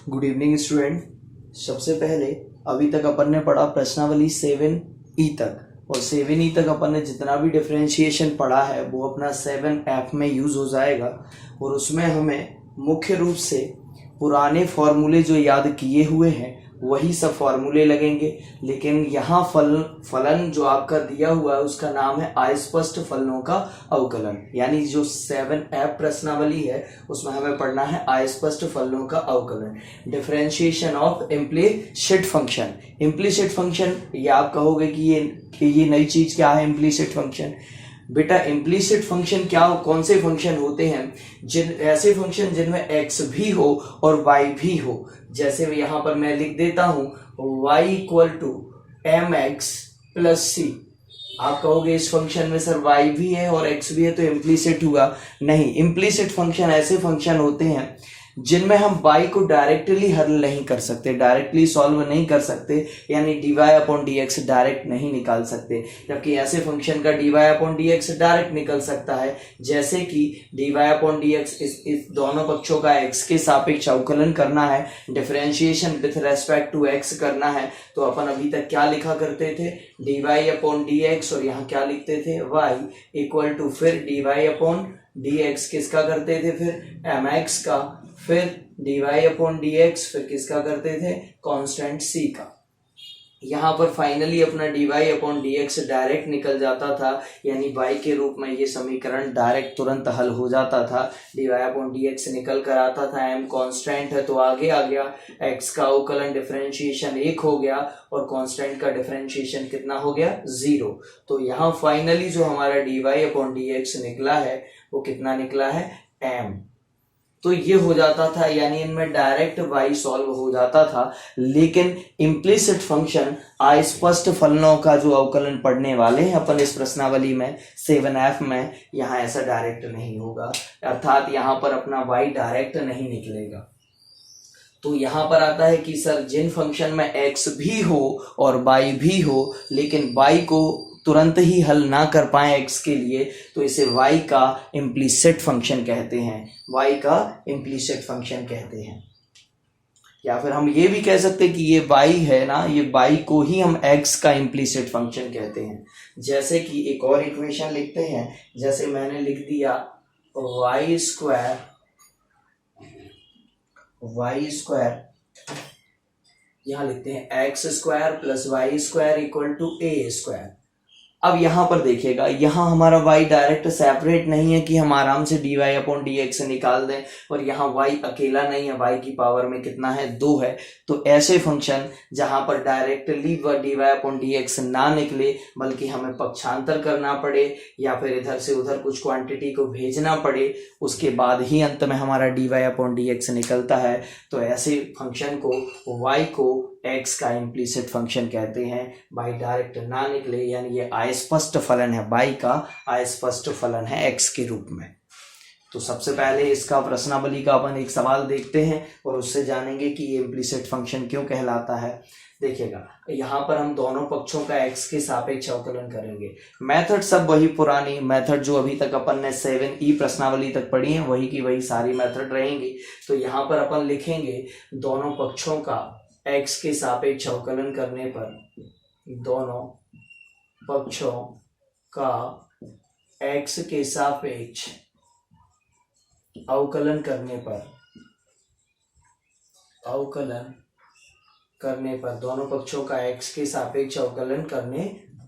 Good evening student. सबसे पहले अभी तक अपन ने पढ़ा प्रश्नावली 7E तक, और 7E तक अपन ने जितना भी डिफरेंशिएशन पढ़ा है वो अपना 7F में यूज़ हो जाएगा। और उसमें हमें मुख्य रूप से पुराने फॉर्मूले जो याद किए हुए हैं वही सब फॉर्मूले लगेंगे। लेकिन यहाँ फलन जो आपका दिया हुआ है उसका नाम है अस्पष्ट फलनों का अवकलन, यानी जो 7F प्रश्नावली है उसमें हमें पढ़ना है अस्पष्ट फलनों का अवकलन। Differentiation of implicit function. Implicit function, ये आप कहोगे कि ये नई चीज क्या है इम्प्लीसिट फंक्शन। बेटा इम्प्लीसिट फंक्शन क्या हो, कौन से फंक्शन होते हैं, ऐसे फंक्शन जिनमें x भी हो और y भी हो। जैसे यहाँ पर मैं लिख देता हूं y equal to mx plus c. आप कहोगे इस फंक्शन में सर y भी है और x भी है तो इम्प्लीसिट हुआ। नहीं, इम्प्लीसिट फंक्शन ऐसे फंक्शन होते हैं जिनमें हम y को डायरेक्टली हल नहीं कर सकते, डायरेक्टली सॉल्व नहीं कर सकते, यानी dy/dx डायरेक्ट नहीं निकाल सकते। जबकि ऐसे फंक्शन का dy/dx डायरेक्ट निकल सकता है, जैसे कि dy/dx इस दोनों पक्षों का x के सापेक्ष अवकलन करना है, differentiation with respect to x करना है। तो अपन अभी तक क्या लिखा करते थे, dy/dx, और यहाँ क्या लिखते थे y इक्वल टू फिर dy/dx किसका करते थे, फिर mx का, फिर dy/dx फिर किसका करते थे, कांस्टेंट c का। यहाँ पर फाइनली अपना dy/dx डायरेक्ट निकल जाता था, यानी y के रूप में ये समीकरण डायरेक्ट तुरंत हल हो जाता था। dy/dx निकल कर आता था, m कांस्टेंट है तो आगे आ गया, x का अवकलन डिफरेंशिएशन 1 हो गया और कांस्टेंट का डिफरेंशिएशन कितना हो गया, 0। तो यहाँ फाइनली जो हमारा dy/dx निकला है वो कितना निकला है, m। तो ये हो जाता था, यानी इनमें डायरेक्ट y सॉल्व हो जाता था। लेकिन इम्प्लिसिट फंक्शन अस्पष्ट फलनों का जो अवकलन पढ़ने वाले हैं अपन इस प्रश्नावली में 7F में, यहाँ ऐसा डायरेक्ट नहीं होगा, अर्थात यहाँ पर अपना y डायरेक्ट नहीं निकलेगा। तो यहाँ पर आता है कि सर जिन फंक्शन में x भी हो और y भी हो लेकिन y को तुरंत ही हल ना कर पाए x के लिए, तो इसे y का इम्प्लिसिट फंक्शन कहते हैं, y का इम्प्लिसिट फंक्शन कहते हैं। या फिर हम ये भी कह सकते हैं कि ये y है ना, ये y को ही हम x का इम्प्लिसिट फंक्शन कहते हैं। जैसे कि एक और इक्वेशन लिखते हैं, जैसे मैंने लिख दिया y स्क्वायर, यहाँ लिखते हैं x square plus y square equal to a square. अब यहाँ पर देखिएगा, यहाँ हमारा y डायरेक्ट सेपरेट नहीं है कि हम आराम से dy/dx निकाल दें, और यहाँ y अकेला नहीं है, y की पावर में कितना है, 2 है। तो ऐसे फंक्शन जहाँ पर डायरेक्टली dy/dx ना निकले बल्कि हमें पक्षांतर करना पड़े या फिर इधर से उधर कुछ क्वांटिटी को भेजना पड़े, उसके बाद ही अंत में हमारा dy/dx निकलता है, तो ऐसे फंक्शन को y को x का इम्प्लिसिट फंक्शन कहते हैं। y डायरेक्ट ना निकले, यानी ये अस्पष्ट फलन है, y का अस्पष्ट फलन है x के रूप में। तो सबसे पहले इसका प्रश्नावली का अपन एक सवाल देखते हैं और उससे जानेंगे कि ये इम्प्लिसिट फंक्शन क्यों कहलाता है। देखिएगा, यहाँ पर हम दोनों पक्षों का x के सापेक्ष अवकलन करेंगे। मेथड सब वही पुरानी मेथड जो अभी तक अपन ने 7E प्रश्नावली तक पढ़ी है, वही की वही सारी मेथड रहेंगी। तो यहाँ पर अपन लिखेंगे दोनों पक्षों का x के सापेक्ष अवकलन करने पर, दोनों पक्षों का x के सापेक्ष अवकलन करने पर दोनों पक्षों का x के सापेक्ष अवकलन करने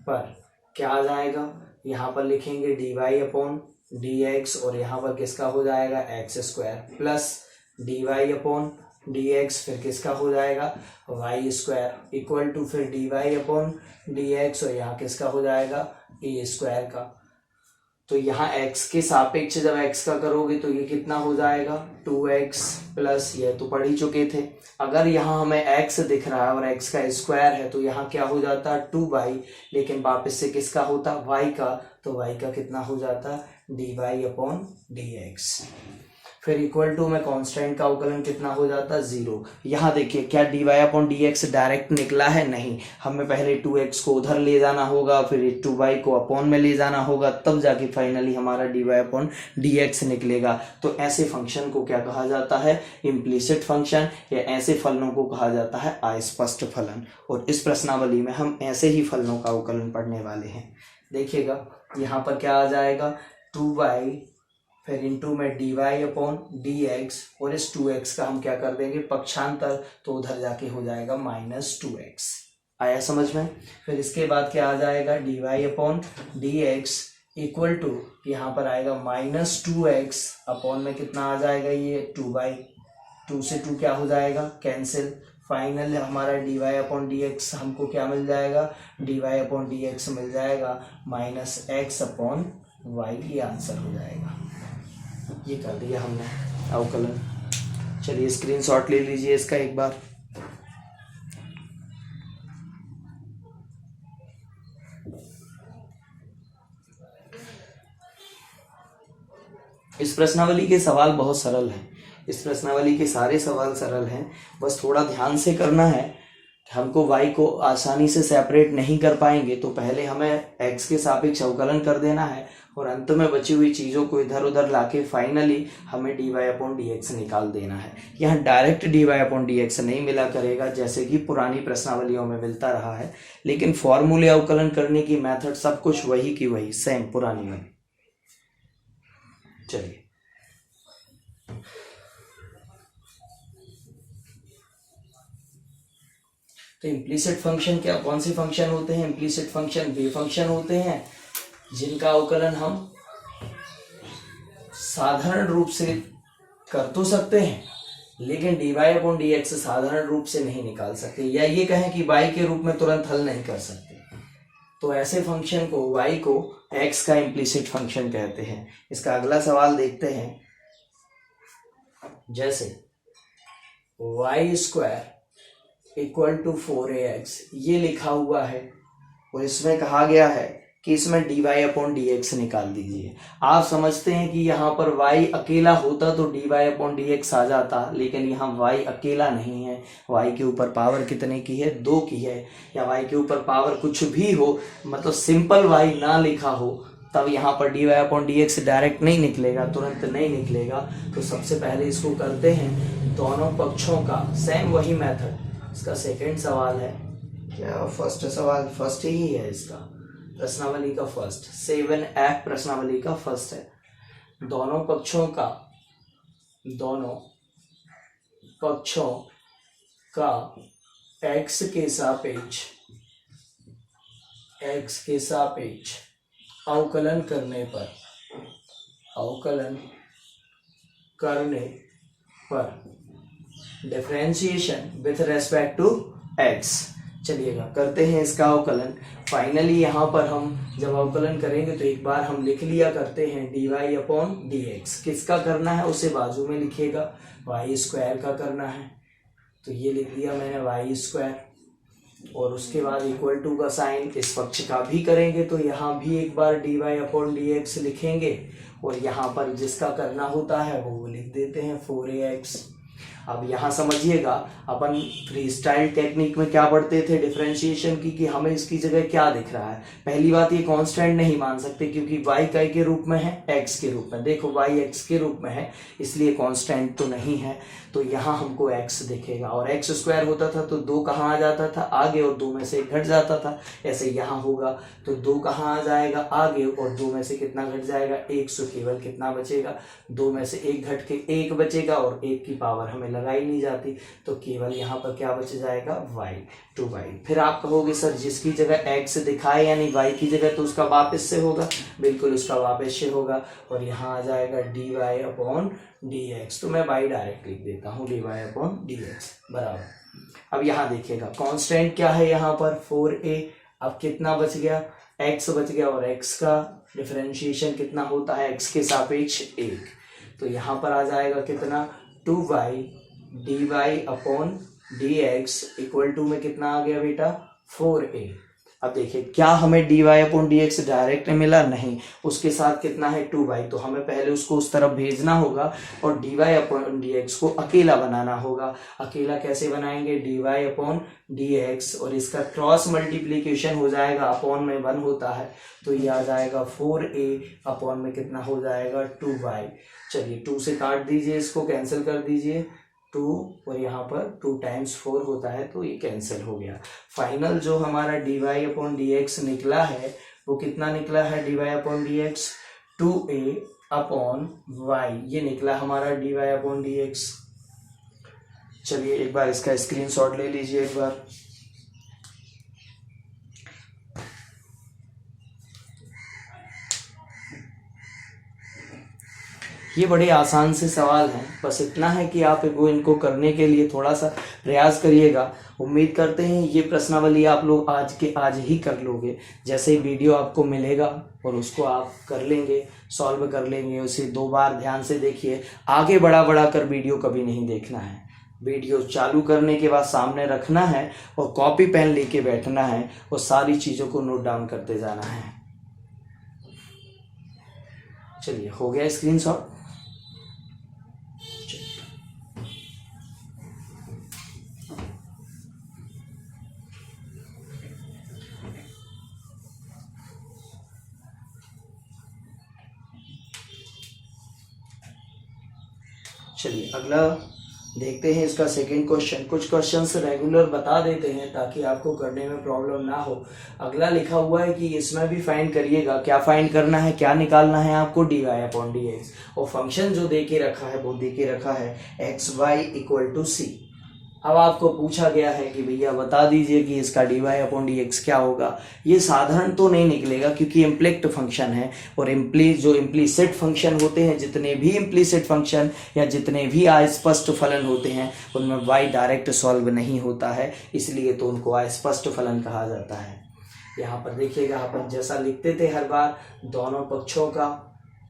पर क्या आ जाएगा, यहाँ पर लिखेंगे dy/dx और यहाँ पर किसका हो जाएगा, x स्क्वायर प्लस dy/dx फिर किसका हो जाएगा, y स्क्वायर इक्वल टू फिर dy/dx और यहाँ किसका हो जाएगा, a स्क्वायर का। तो यहाँ x के सापेक्ष जब x का करोगे तो ये कितना हो जाएगा, 2x प्लस, ये तो पढ़ ही चुके थे। अगर यहाँ हमें x दिख रहा है और x का स्क्वायर है तो यहाँ क्या हो जाता है, 2y, लेकिन वापस से किसका होता, y का, तो y का कितना हो जाता, dy/dx। फिर इक्वल टू में कांस्टेंट का अवकलन कितना हो जाता है 0। यहाँ देखिए क्या dy अपॉन dx डायरेक्ट निकला है, नहीं, हमें पहले 2x को उधर ले जाना होगा, फिर 2y को अपॉन में ले जाना होगा, तब जाके फाइनली हमारा dy अपॉन dx निकलेगा। तो ऐसे फंक्शन को क्या कहा जाता है, इम्प्लिसिट फंक्शन, या ऐसे फलनों को कहा जाता है अस्पष्ट फलन। और इस प्रश्नावली में हम ऐसे ही फलनों का अवकलन पढ़ने वाले हैं। देखिएगा यहाँ पर क्या आ जाएगा 2y, फिर इंटू में dy अपॉन dx, और इस 2x का हम क्या कर देंगे पक्षांतर, तो उधर जाके हो जाएगा -2x। आया समझ में। फिर इसके बाद क्या आ जाएगा dy upon dx equal to, यहाँ पर आएगा -2x अपॉन में कितना आ जाएगा ये 2y, 2 से 2 क्या हो जाएगा कैंसिल। फाइनल हमारा dy अपॉन dx हमको क्या मिल जाएगा, dy अपॉन dx मिल जाएगा -x अपॉन y, ये आंसर हो जाएगा। ये कर दिया हमने अवकलन। चलिए स्क्रीनशॉट ले लीजिए इसका एक बार। इस प्रश्नावली के सवाल बहुत सरल हैं, इस प्रश्नावली के सारे सवाल सरल हैं, बस थोड़ा ध्यान से करना है। हमको y को आसानी से सेपरेट नहीं कर पाएंगे, तो पहले हमें x के सापेक्ष अवकलन कर देना है, और अंत में बची हुई चीज़ों को इधर उधर लाके फाइनली हमें dy अपॉन dx निकाल देना है। यहाँ डायरेक्ट dy अपॉन dx नहीं मिला करेगा जैसे कि पुरानी प्रश्नावलियों में मिलता रहा है, लेकिन फॉर्मूले अवकलन करने की मेथड सब कुछ वही की वही सेम पुरानी में। चलिए तो इम्प्लिसिट फंक्शन क्या, कौन से फंक्शन होते हैं, इम्प्लिसिट फंक्शन वे फंक्शन होते हैं जिनका अवकलन हम साधारण रूप से कर तो सकते हैं, लेकिन dy अपॉन dx साधारण रूप से नहीं निकाल सकते, या ये कहें कि y के रूप में तुरंत हल नहीं कर सकते। तो ऐसे फंक्शन को y को x का इम्प्लिसिट फंक्शन कहते हैं। इसका अगला सवाल देखते हैं। जैसे y square equal to 4ax ये लिखा हुआ है, और इसमें कहा गया है कि इसमें dy अपॉन dx निकाल दीजिए। आप समझते हैं कि यहाँ पर y अकेला होता तो dy अपॉन dx आ जाता, लेकिन यहाँ y अकेला नहीं है, y के ऊपर पावर कितने की है, 2 की है, या y के ऊपर पावर कुछ भी हो, मतलब सिंपल y ना लिखा हो, तब यहाँ पर dy अपॉन dx डायरेक्ट नहीं निकलेगा, तुरंत नहीं निकलेगा। तो सबसे पहले इसको करते हैं दोनों पक्षों का सेम वही मेथड। इसका सेकंड सवाल है क्या, फर्स्ट सवाल फर्स्ट ही है इसका, प्रश्नावली का फर्स्ट, 7F प्रश्नावली का फर्स्ट है। दोनों पक्षों का x के सापेक्ष अवकलन करने पर differentiation with respect to x। चलिएगा करते हैं इसका अवकलन। फाइनली यहाँ पर हम जब अवकलन करेंगे तो एक बार हम लिख लिया करते हैं dy अपॉन dx। किसका करना है उसे बाजू में लिखिएगा, y स्क्वायर का करना है, तो ये लिख दिया मैंने y स्क्वायर, और उसके बाद इक्वल टू का साइन इस पक्ष का भी करेंगे, तो यहाँ भी एक बार dy अपॉन dx लिखेंगे, और यहाँ पर जिसका करना होता है वो लिख देते हैं 4ax। अब यहाँ समझिएगा, अपन फ्री स्टाइल टेक्निक में क्या पढ़ते थे डिफरेंशिएशन की, कि हमें इसकी जगह क्या दिख रहा है। पहली बात, ये कांस्टेंट नहीं मान सकते क्योंकि y काय के रूप में है, x के रूप में, देखो y x के रूप में है, इसलिए कांस्टेंट तो नहीं है, तो यहाँ हमको x दिखेगा। और x स्क्वायर होता था तो 2 कहाँ आ जाता था, आगे, और 2 में से 1 घट जाता था। ऐसे यहाँ होगा तो 2 कहाँ आ जाएगा, आगे, और 2 में से कितना घट जाएगा, 1, सो केवल कितना बचेगा, 2 में से 1 घट के 1 बचेगा, और 1 की पावर हमें लगाई नहीं जाती, तो केवल यहाँ पर क्या बच जाएगा, y 2y। फिर आप कहोगे सर जिसकी जगह x दिखाए यानी y की जगह, तो उसका वापस से होगा, बिल्कुल उसका वापस से होगा, और यहाँ आ जाएगा dy अपॉन dx, तो मैं y डायरेक्ट लिख देता हूँ, dy अपॉन dx बराबर। अब यहाँ देखिएगा कांस्टेंट क्या है, यहाँ पर 4a, अब कितना बच गया, x बच गया, और x का डिफरेंशिएशन कितना होता है, x के सापेक्ष 1, तो यहाँ पर आ जाएगा कितना, 2y dy upon dx equal to में कितना आ गया बेटा, 4a। अब देखिए क्या हमें dy अपॉन dx डायरेक्ट मिला, नहीं, उसके साथ कितना है 2y, तो हमें पहले उसको उस तरफ भेजना होगा और dy अपॉन dx को अकेला बनाना होगा। अकेला कैसे बनाएंगे, dy अपॉन dx और इसका क्रॉस मल्टीप्लीकेशन हो जाएगा, अपॉन में 1 होता है, तो ये आ जाएगा 4a अपॉन में कितना हो जाएगा 2y। चलिए 2 से काट दीजिए, इसको कैंसिल कर दीजिए, 2 और यहाँ पर 2 टाइम्स 4 होता है, तो ये कैंसिल हो गया। फाइनल जो हमारा dy अपॉन dx निकला है वो कितना निकला है, dy upon dx 2a upon y, ये निकला हमारा dy अपॉन dx। चलिए एक बार इसका स्क्रीनशॉट ले लीजिए एक बार। ये बड़े आसान से सवाल हैं, बस इतना है कि आप इनको करने के लिए थोड़ा सा प्रयास करिएगा। उम्मीद करते हैं ये प्रश्नावली आप लोग आज के आज ही कर लोगे। जैसे ही वीडियो आपको मिलेगा और उसको आप कर लेंगे, सॉल्व कर लेंगे, उसे 2 बार ध्यान से देखिए। आगे बढ़ा कर वीडियो कभी नहीं देखना है। वीडियो चालू करने के बाद सामने रखना है और कॉपी पेन लेके बैठना है और सारी चीज़ों को नोट डाउन करते जाना है। चलिए हो गया स्क्रीनशॉट। चलिए अगला देखते हैं इसका सेकंड क्वेश्चन। कुछ क्वेश्चंस रेगुलर बता देते हैं ताकि आपको करने में प्रॉब्लम ना हो। अगला लिखा हुआ है कि इसमें भी फाइंड करिएगा। क्या फाइंड करना है, क्या निकालना है आपको, dy अपॉन dx, और फंक्शन जो दे के रखा है वो दे के रखा है xy इक्वल टू c। अब आपको पूछा गया है कि भैया बता दीजिए कि इसका dy अपॉन dx क्या होगा। ये साधारण तो नहीं निकलेगा क्योंकि इम्प्लिक्ट फंक्शन है, और जो इम्प्लीसिट फंक्शन होते हैं, जितने भी इम्प्लीसिट फंक्शन या जितने भी अस्पष्ट फलन होते हैं उनमें y डायरेक्ट सॉल्व नहीं होता है, इसलिए तो उनको अस्पष्ट फलन कहा जाता है। यहाँ पर देखिएगा अपन जैसा लिखते थे हर बार, दोनों पक्षों का,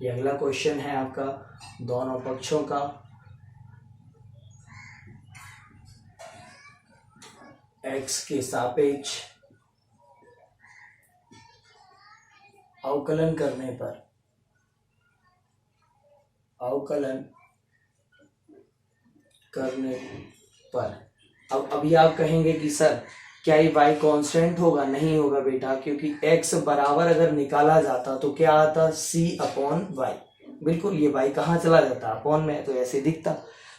ये अगला क्वेश्चन है आपका, दोनों पक्षों का x के सापेक्ष अवकलन करने पर अब अभी आप कहेंगे कि सर क्या ये y कांस्टेंट होगा, नहीं होगा बेटा, क्योंकि x बराबर अगर निकाला जाता तो क्या आता, c अपॉन y। बिल्कुल, ये y कहाँ चला जाता, अपॉन में, तो ऐसे दिखता।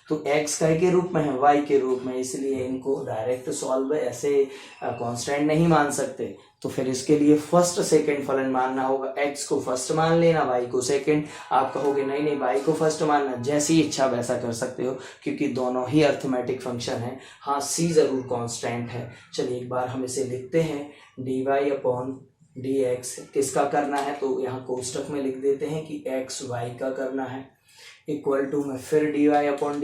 तो x काय के रूप में है, y के रूप में, इसलिए इनको डायरेक्ट सॉल्व ऐसे कांस्टेंट नहीं मान सकते। तो फिर इसके लिए फर्स्ट सेकंड फलन मानना होगा। x को फर्स्ट मान लेना, y को सेकंड। आप कहोगे नहीं नहीं y को फर्स्ट मानना, जैसी इच्छा वैसा कर सकते हो क्योंकि दोनों ही अर्थमेटिक फंक्शन है। हाँ, c जरूर कांस्टेंट है। चलिए एक बार हम इसे लिखते हैं, dy अपॉन dx किसका करना है, तो यहाँ कोष्टक में लिख देते हैं कि x y का करना है, इक्वल टू में फिर dy अपॉन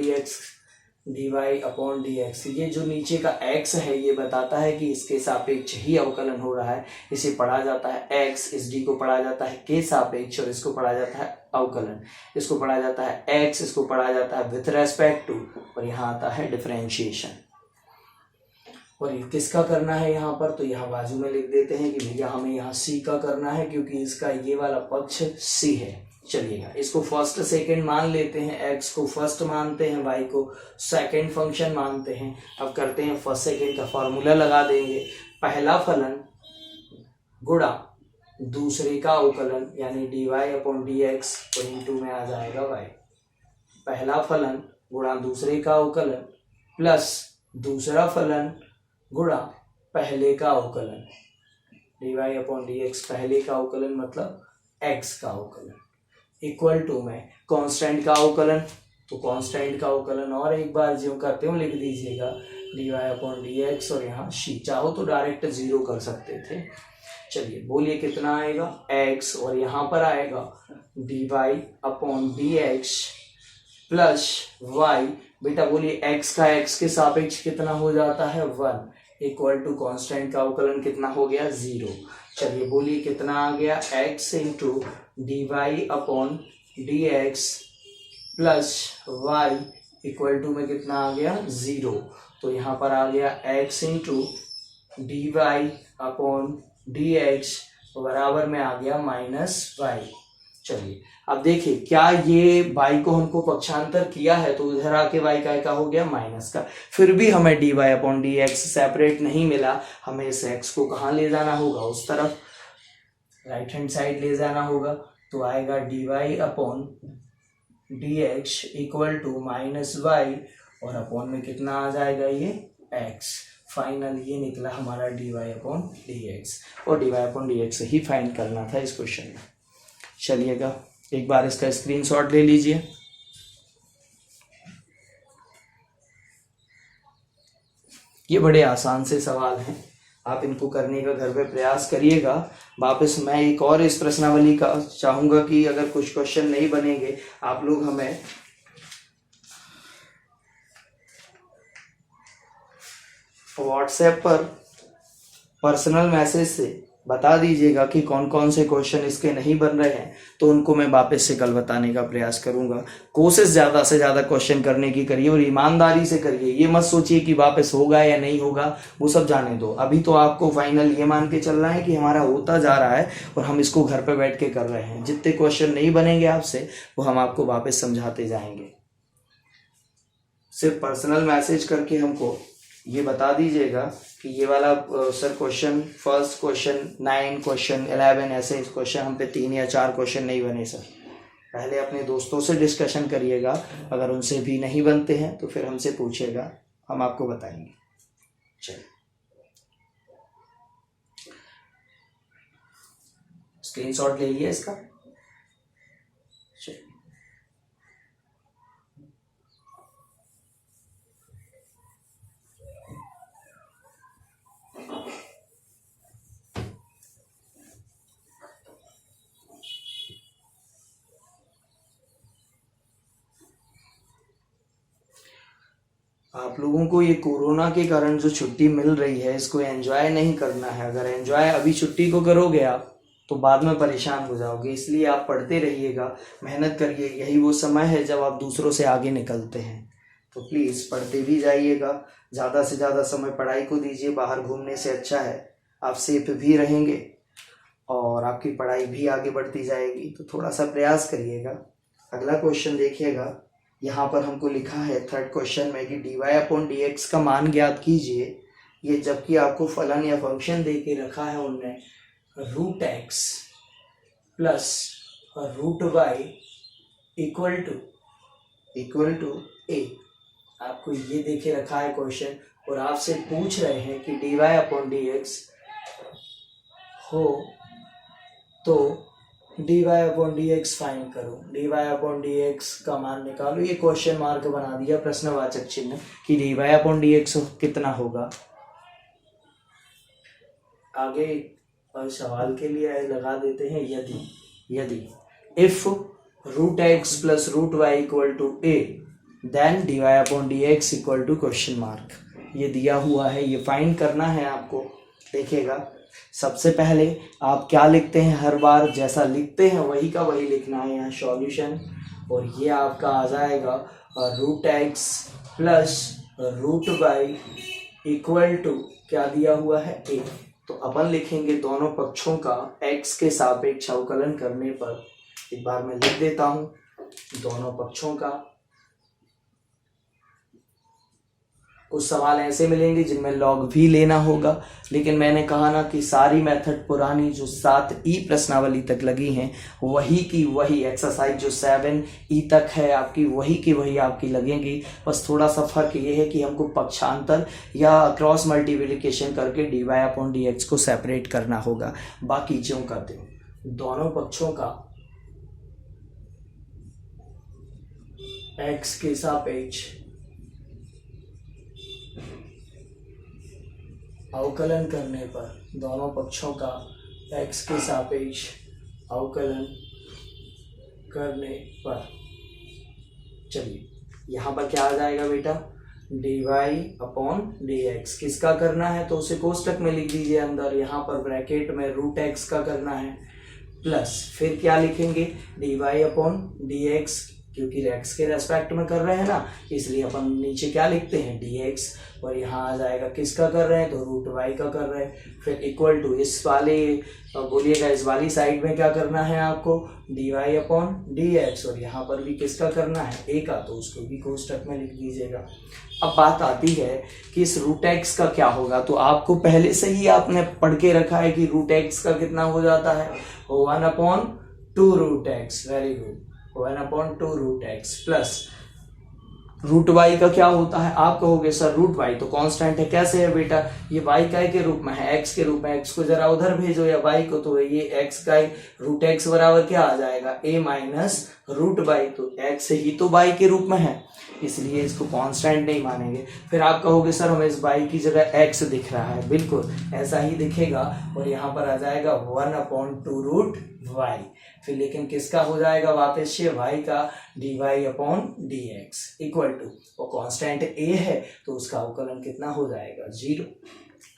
dx। ये जो नीचे का x है ये बताता है कि इसके सापेक्ष ही अवकलन हो रहा है। इसे पढ़ा जाता है x, इस d को पढ़ा जाता है के सापेक्ष, और इसको पढ़ा जाता है अवकलन। इसको पढ़ा जाता है x, इसको पढ़ा जाता है विथ रेस्पेक्ट टू, और यहाँ आता है डिफरेंशिएशन। और ये किसका करना है यहाँ पर, तो यहाँ बाजू में लिख देते हैं कि भैया हमें यहाँ c का करना है क्योंकि इसका ये वाला पक्ष c है। चलिएगा इसको फर्स्ट सेकंड मान लेते हैं, x को फर्स्ट मानते हैं, y को सेकंड फंक्शन मानते हैं। अब करते हैं फर्स्ट सेकंड का फॉर्मूला लगा देंगे, पहला फलन गुणा दूसरे का अवकलन, यानी dy अपॉन dx और इंटू में आ जाएगा y। पहला फलन गुणा दूसरे का अवकलन प्लस दूसरा फलन गुणा पहले का अवकलन, dy अपॉन dx पहले का अवकलन मतलब x का अवकलन, इक्वल टू में कांस्टेंट का अवकलन, तो कांस्टेंट का अवकलन और एक बार जो करते हो लिख दीजिएगा dy अपॉन dx, और यहाँ c, चाहो तो डायरेक्ट 0 कर सकते थे। चलिए बोलिए कितना आएगा x, और यहाँ पर आएगा dy upon dx plus y। बेटा बोलिए x का x के सापेक्ष कितना हो जाता है 1, इक्वल टू कांस्टेंट का अवकलन कितना हो गया 0। चलिए बोलिए कितना आ गया x into dy upon dx plus y equal to में कितना आ गया 0। तो यहाँ पर आ गया x into dy upon d x बराबर में आ गया माइनस वाई। चलिए अब देखिए, क्या ये y को हमको पक्षांतर किया है तो उधर आके y का हो गया माइनस का। फिर भी हमें dy upon d x separate नहीं मिला, हमें इस x को कहाँ ले जाना होगा, उस तरफ राइट हैंड साइड ले जाना होगा। तो आएगा dy upon d x equal to minus y, और अपॉन में कितना आ जाएगा ये x। फाइनल ये निकला हमारा dy अपॉन डी एक्स, और dy अपॉन डी एक्स ही फाइंड करना था इस क्वेश्चन में। चलिएगा एक बार इसका स्क्रीनशॉट ले लीजिए। ये बड़े आसान से सवाल हैं, आप इनको करने का घर पे प्रयास करिएगा। वापस मैं एक और इस प्रश्नावली का चाहूंगा कि अगर कुछ क्वेश्चन नहीं बनेंगे आप लोग हमें व्हाट्सएप पर पर्सनल मैसेज से बता दीजिएगा कि कौन कौन से क्वेश्चन इसके नहीं बन रहे हैं, तो उनको मैं वापस से कल बताने का प्रयास करूंगा। कोशिश ज़्यादा से ज़्यादा क्वेश्चन करने की करिए और ईमानदारी से करिए। ये मत सोचिए कि वापस होगा या नहीं होगा, वो सब जाने दो। अभी तो आपको फाइनल ये मान के चलना है कि हमारा होता जा रहा है और हम इसको घर पर बैठ के कर रहे हैं। जितने क्वेश्चन नहीं बनेंगे आपसे वो हम आपको वापस समझाते जाएंगे। सिर्फ पर्सनल मैसेज करके हमको ये बता दीजिएगा कि ये वाला sir question, first question 9, question 11, ऐसे क्वेश्चन हम पे 3 या 4 क्वेश्चन नहीं बने सर। पहले अपने दोस्तों से डिस्कशन करिएगा, अगर उनसे भी नहीं बनते हैं तो फिर हमसे पूछिएगा, हम आपको बताएंगे। चलिए स्क्रीनशॉट ले लिया इसका। चलिए आप लोगों को ये कोरोना के कारण जो छुट्टी मिल रही है इसको एंजॉय नहीं करना है। अगर एंजॉय अभी छुट्टी को करोगे आप तो बाद में परेशान हो जाओगे। इसलिए आप पढ़ते रहिएगा, मेहनत करिए। यही वो समय है जब आप दूसरों से आगे निकलते हैं, तो प्लीज़ पढ़ते भी जाइएगा। ज़्यादा से ज़्यादा समय पढ़ाई को दीजिए। बाहर घूमने से अच्छा है, आप सेफ भी रहेंगे और आपकी पढ़ाई भी आगे बढ़ती जाएगी। तो थोड़ा सा प्रयास करिएगा। अगला क्वेश्चन देखिएगा, यहाँ पर हमको लिखा है थर्ड क्वेश्चन में कि dy अपॉन डी एक्स का मान ज्ञात कीजिए। ये जबकि आपको फलन या फंक्शन दे के रखा है उनने root x plus root y equal to a. आपको ये दे के रखा है क्वेश्चन और आपसे पूछ रहे हैं कि dy अपॉन डी एक्स हो तो dy upon d x find करो। dy अपॉन डी एक्स का मान निकालो। ये क्वेश्चन मार्क बना दिया प्रश्नवाचक चिन्ह कि dy अपॉन डी एक्स कितना होगा। आगे और सवाल के लिए लगा देते हैं यदि if root x plus root y equal to a then dy upon d x equal to question mark. ये दिया हुआ है, ये फाइंड करना है आपको। देखिएगा सबसे पहले आप क्या लिखते हैं, हर बार जैसा लिखते हैं वही का वही लिखना है यहाँ सॉल्यूशन। और ये आपका आ जाएगा root x plus root y equal to क्या दिया हुआ है ए। तो अपन लिखेंगे दोनों पक्षों का x के सापेक्ष अवकलन करने पर। एक बार मैं लिख देता हूं दोनों पक्षों का। कुछ सवाल ऐसे मिलेंगे जिनमें लॉग भी लेना होगा, लेकिन मैंने कहा ना कि सारी मेथड पुरानी जो 7E प्रश्नावली तक लगी हैं वही की वही एक्सरसाइज जो 7E तक है आपकी वही की वही आपकी लगेंगी। बस थोड़ा सा फर्क ये है कि हमको पक्षांतर या क्रॉस मल्टीप्लिकेशन करके dy अपॉन डी एक्स को सेपरेट करना होगा। बाकी ज्यों का त्यों दोनों पक्षों का x के सापेक्ष अवकलन करने पर, दोनों पक्षों का x के सापेक्ष अवकलन करने पर, चलिए यहाँ पर क्या आ जाएगा बेटा, dy अपॉन डी एक्स। किसका करना है तो उसे कोष्टक में लिख दीजिए अंदर, यहाँ पर ब्रैकेट में रूट एक्स का करना है, प्लस फिर क्या लिखेंगे dy अपॉन डी एक्स क्योंकि एक्स के रेस्पेक्ट में कर रहे हैं ना, इसलिए अपन नीचे क्या लिखते हैं dx, और यहाँ आ जाएगा किसका कर रहे हैं तो रूट वाई का कर रहे हैं। फिर इक्वल टू इस वाले बोलिएगा इस वाली साइड में क्या करना है आपको dy अपॉन dx, और यहाँ पर भी किसका करना है a का, तो उसको भी कोष्टक में लिख दीजिएगा। अब बात आती है कि इस रूट एक्स का क्या होगा, तो आपको पहले से ही आपने पढ़ के रखा है कि रूट एक्स का कितना हो जाता है 1/2 root x, very good, 1/2 root x plus root y का क्या होता है। आप कहोगे सर रूट वाई तो कांस्टेंट है, कैसे है बेटा, ये वाई का के रूप में है, एक्स के रूप में, एक्स को जरा उधर भेजो या वाई को, तो ये एक्स का रूट एक्स बराबर क्या आ जाएगा a माइनस रूट वाई, तो एक्स ही तो वाई के रूप में है, इसलिए इसको कांस्टेंट नहीं मानेंगे। फिर आप कहोगे सर हमें इस वाई की जगह एक्स दिख रहा है, बिल्कुल ऐसा ही दिखेगा, और यहाँ पर आ जाएगा 1/2 रूट वाई, फिर लेकिन किसका हो जाएगा वापस से वाई का dy upon dx equal to, और कांस्टेंट a है तो उसका अवकलन कितना हो जाएगा 0।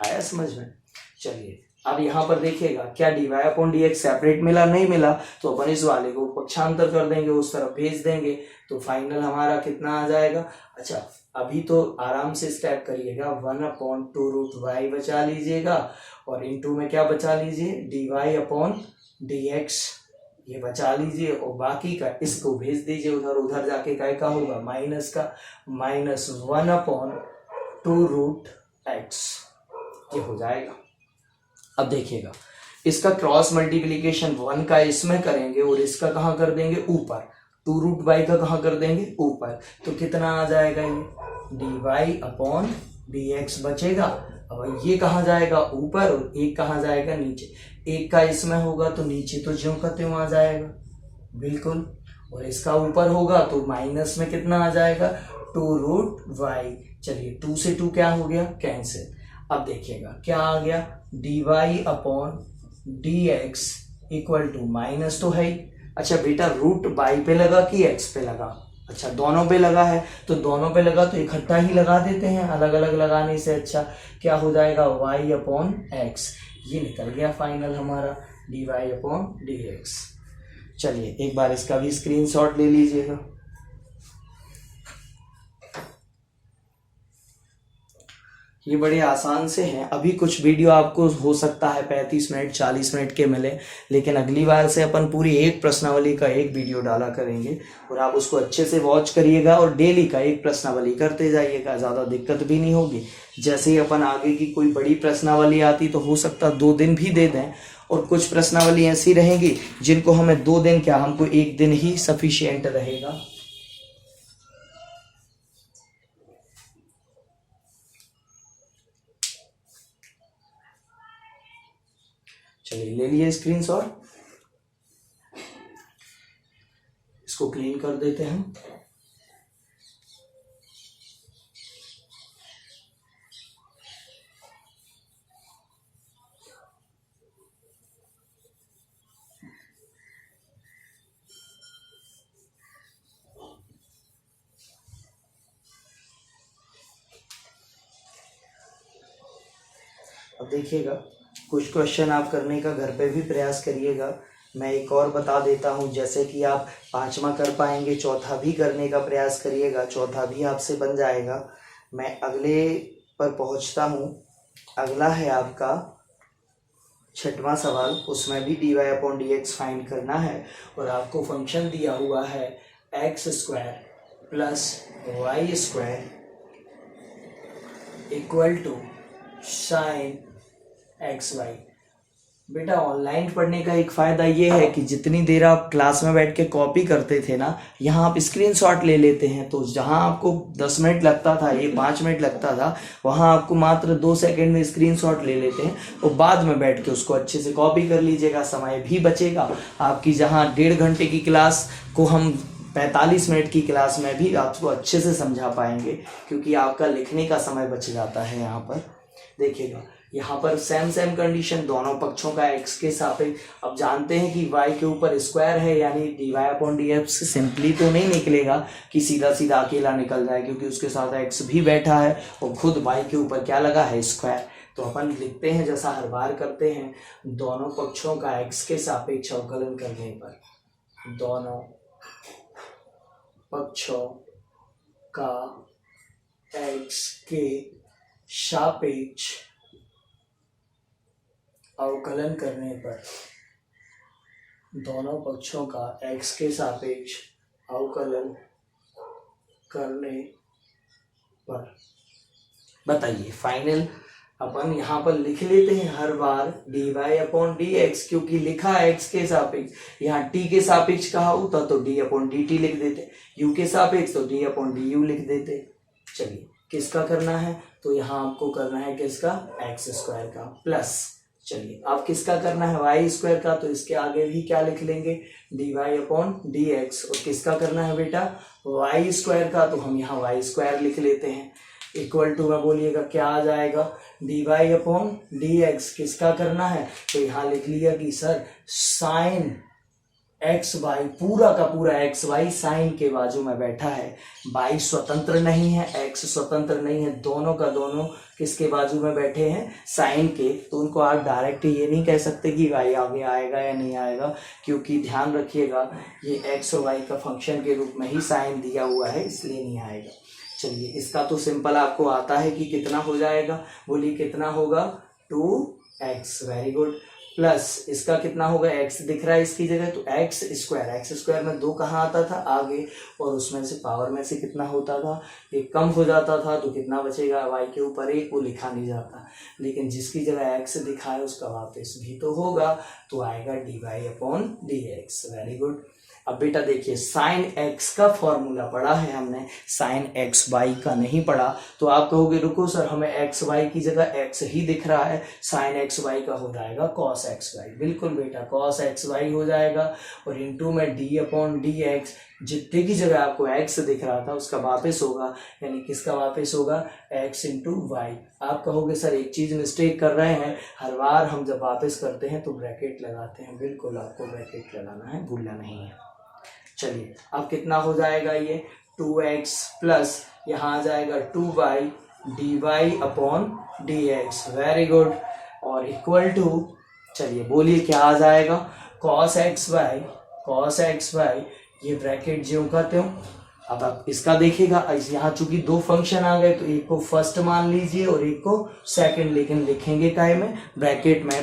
आया समझ में। चलिए अब यहाँ पर देखिएगा क्या dy अपॉन dx सेपरेट मिला, नहीं मिला, तो अपन इस वाले को पक्षांतर कर देंगे, उस तरफ भेज देंगे, तो फाइनल हमारा कितना आ जाएगा। अच्छा अभी तो आराम से स्टेप करिएगा, 1/2 रूट वाई बचा लीजिएगा, और इनटू में क्या बचा लीजिए dy अपॉन dx ये बचा लीजिए, और बाकी का इसको भेज दीजिए उधर, उधर जाके क्या होगा माइनस का -1/2 रूट एक्स, ये हो जाएगा। अब देखिएगा इसका क्रॉस मल्टीप्लीकेशन 1 का इसमें करेंगे और इसका कहाँ कर देंगे ऊपर, 2 रूट वाई का कहाँ कर देंगे ऊपर, तो कितना आ जाएगा ये dy अपॉन dx बचेगा। अब ये कहाँ जाएगा ऊपर और एक कहाँ जाएगा नीचे, एक का इसमें होगा तो नीचे तो ज्यों का त्यों आ जाएगा, बिल्कुल, और इसका ऊपर होगा तो माइनस में कितना आ जाएगा 2 रूट वाई। चलिए 2 से 2 क्या हो गया कैंसिल। अब देखिएगा क्या आ गया dy upon dx equal to minus तो है ही। अच्छा बेटा रूट वाई पे लगा कि एक्स पे लगा, अच्छा दोनों पे लगा है, तो दोनों पे लगा तो इकट्ठा ही लगा देते हैं, अलग अलग लगाने से अच्छा क्या हो जाएगा y अपॉन एक्स, ये निकल गया फाइनल हमारा dy अपॉन dx। चलिए एक बार इसका भी स्क्रीनशॉट ले लीजिएगा। ये बड़े आसान से हैं, अभी कुछ वीडियो आपको हो सकता है 35 मिनट 40 मिनट के मिले, लेकिन अगली बार से अपन पूरी एक प्रश्नावली का एक वीडियो डाला करेंगे, और आप उसको अच्छे से वॉच करिएगा और डेली का एक प्रश्नावली करते जाइएगा, ज़्यादा दिक्कत भी नहीं होगी। जैसे ही अपन आगे की कोई बड़ी प्रश्नावली आती तो हो सकता 2 दिन भी दे दें, और कुछ प्रश्नावली ऐसी रहेंगी जिनको हमें 2 दिन क्या हमको 1 दिन ही सफिशियंट रहेगा। चलिए ले लिए स्क्रीनशॉट, इसको क्लीन कर देते हैं। अब देखिएगा कुछ क्वेश्चन आप करने का घर पे भी प्रयास करिएगा। मैं एक और बता देता हूँ, जैसे कि आप 5वां कर पाएंगे, चौथा भी करने का प्रयास करिएगा, चौथा भी आपसे बन जाएगा। मैं अगले पर पहुँचता हूँ। अगला है आपका 6वां सवाल, उसमें भी dy अपॉन dx फाइंड करना है, और आपको फंक्शन दिया हुआ है x² plus y² equal to sine xy। बेटा ऑनलाइन पढ़ने का एक फ़ायदा ये है कि जितनी देर आप क्लास में बैठ के कॉपी करते थे ना, यहाँ आप स्क्रीनशॉट ले लेते हैं, तो जहाँ आपको 10 मिनट लगता था, ये 5 मिनट लगता था, वहाँ आपको मात्र 2 सेकंड में स्क्रीनशॉट ले लेते हैं, और बाद में बैठ के उसको अच्छे से कॉपी कर लीजिएगा, समय भी बचेगा आपकी। जहाँ 1.5 घंटे की क्लास को हम 45 मिनट की क्लास में भी आपको अच्छे से समझा पाएंगे, क्योंकि आपका लिखने का समय बच जाता है। यहाँ पर देखिएगा, यहाँ पर सेम कंडीशन, दोनों पक्षों का x के सापेक्ष। अब जानते हैं कि y के ऊपर स्क्वायर है, यानी dy अपॉन dx सिंपली तो नहीं निकलेगा कि सीधा सीधा अकेला निकल जाए, क्योंकि उसके साथ x भी बैठा है और खुद y के ऊपर क्या लगा है स्क्वायर। तो अपन लिखते हैं जैसा हर बार करते हैं, दोनों पक्षों का x के सापेक्ष अवकलन करने पर, दोनों पक्षों का x के सापेक्ष अवकलन करने पर, दोनों पक्षों का x के सापेक्ष अवकलन करने पर बताइए। फाइनल अपन यहाँ पर लिख लेते हैं हर बार dy/dx, क्योंकि लिखा x के सापेक्ष, यहाँ t के सापेक्ष कहा होता तो d/dt लिख देते, u के सापेक्ष तो d/du लिख देते। चलिए किसका करना है, तो यहाँ आपको करना है किसका, x² का प्लस, चलिए अब किसका करना है, y² का, तो इसके आगे भी क्या लिख लेंगे, dy/dx, और किसका करना है बेटा, y² का, तो हम यहाँ y² लिख लेते हैं, इक्वल टू में बोलिएगा क्या आ जाएगा, dy/dx, किसका करना है, तो यहाँ लिख लिया कि सर साइन xy, पूरा का पूरा xy साइन के बाजू में बैठा है, y स्वतंत्र नहीं है, x स्वतंत्र नहीं है, दोनों का दोनों किसके बाजू में बैठे हैं, साइन के, तो उनको आप डायरेक्ट ये नहीं कह सकते कि y आगे आएगा या नहीं आएगा, क्योंकि ध्यान रखिएगा ये x और y का फंक्शन के रूप में ही साइन दिया हुआ है, इसलिए नहीं आएगा। चलिए इसका तो सिंपल आपको आता है कि कितना हो जाएगा, बोलिए कितना होगा, 2x, वेरी गुड, प्लस इसका कितना होगा, x दिख रहा है इसकी जगह, तो x² में 2 कहाँ आता था, आगे, और उसमें से पावर में से कितना होता था, एक कम हो जाता था, तो कितना बचेगा, y के ऊपर 1, वो लिखा नहीं जाता, लेकिन जिसकी जगह x दिखा है उसका वापस भी तो होगा, तो आएगा dy/dx, वेरी गुड। अब बेटा देखिए साइन x का फॉर्मूला पढ़ा है हमने, साइन xy का नहीं पढ़ा, तो आप कहोगे रुको सर हमें xy की जगह x ही दिख रहा है, साइन xy का हो जाएगा cos xy, बिल्कुल बेटा cos xy हो जाएगा, और इनटू में d/dx, जितने की जगह आपको x दिख रहा था उसका वापस होगा, यानी किसका वापस होगा, x × y। आप कहोगे सर एक चीज मिस्टेक कर रहे हैं, हर बार हम जब वापस करते हैं तो ब्रैकेट लगाते हैं, बिल्कुल आपको ब्रैकेट लगाना है, भूलना नहीं है। चलिए अब कितना हो जाएगा, ये 2x प्लस यहाँ आ जाएगा 2y dy/dx, वेरी गुड, और इक्वल टू, चलिए बोलिए क्या आ जाएगा, cos xy, ये ब्रैकेट ज्यों का त्यों। अब आप इसका देखिएगा, यहाँ चूंकि 2 फंक्शन आ गए, तो एक को फर्स्ट मान लीजिए और एक को सेकंड, लेकिन लिखेंगे काहे में, ब्रैकेट में।